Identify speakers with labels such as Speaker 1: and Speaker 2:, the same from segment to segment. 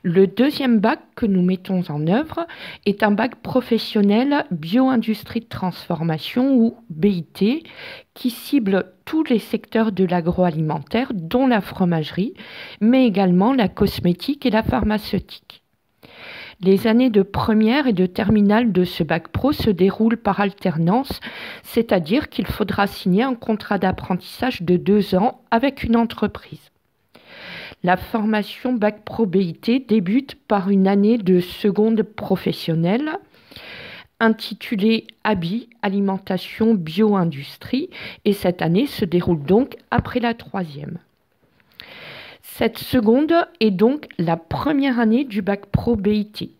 Speaker 1: Le deuxième bac que nous mettons en œuvre est un bac professionnel bio-industrie de transformation ou BIT qui cible tous les secteurs de l'agroalimentaire, dont la fromagerie, mais également la cosmétique et la pharmaceutique. Les années de première et de terminale de ce bac pro se déroulent par alternance, c'est-à-dire qu'il faudra signer un contrat d'apprentissage de 2 ans avec une entreprise. La formation bac pro BIT débute par une année de seconde professionnelle intitulée Habits, alimentation, bio-industrie, et cette année se déroule donc après la troisième. Cette seconde est donc la première année du bac pro BIT.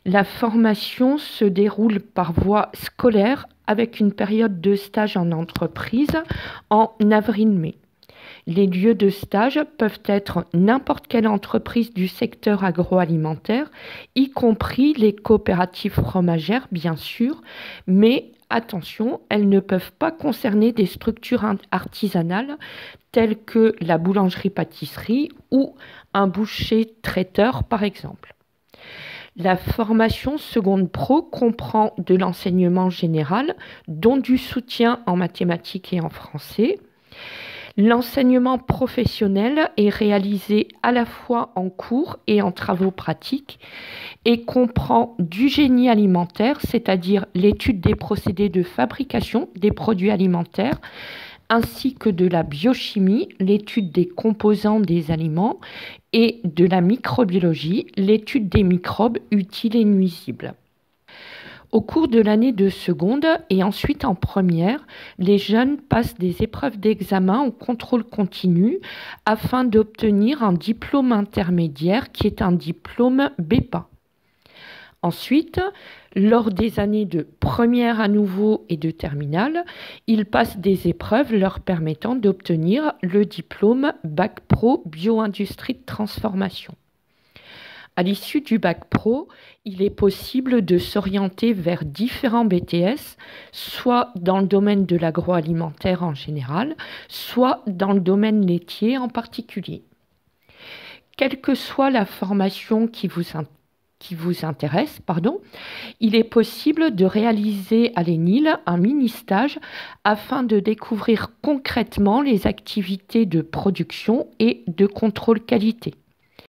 Speaker 1: La formation se déroule par voie scolaire avec une période de stage en entreprise en avril-mai. Les lieux de stage peuvent être n'importe quelle entreprise du secteur agroalimentaire, y compris les coopératives fromagères, bien sûr, mais attention, elles ne peuvent pas concerner des structures artisanales telles que la boulangerie-pâtisserie ou un boucher-traiteur, par exemple. La formation seconde pro comprend de l'enseignement général, dont du soutien en mathématiques et en français. L'enseignement professionnel est réalisé à la fois en cours et en travaux pratiques et comprend du génie alimentaire, c'est-à-dire l'étude des procédés de fabrication des produits alimentaires, ainsi que de la biochimie, l'étude des composants des aliments, et de la microbiologie, l'étude des microbes utiles et nuisibles. Au cours de l'année de seconde et ensuite en première, les jeunes passent des épreuves d'examen au contrôle continu afin d'obtenir un diplôme intermédiaire qui est un diplôme BEPA. Ensuite, lors des années de première à nouveau et de terminale, ils passent des épreuves leur permettant d'obtenir le diplôme Bac Pro Bio-Industrie de Transformation. À l'issue du bac pro, il est possible de s'orienter vers différents BTS, soit dans le domaine de l'agroalimentaire en général, soit dans le domaine laitier en particulier. Quelle que soit la formation qui vous intéresse, il est possible de réaliser à l'ENIL un mini-stage afin de découvrir concrètement les activités de production et de contrôle qualité.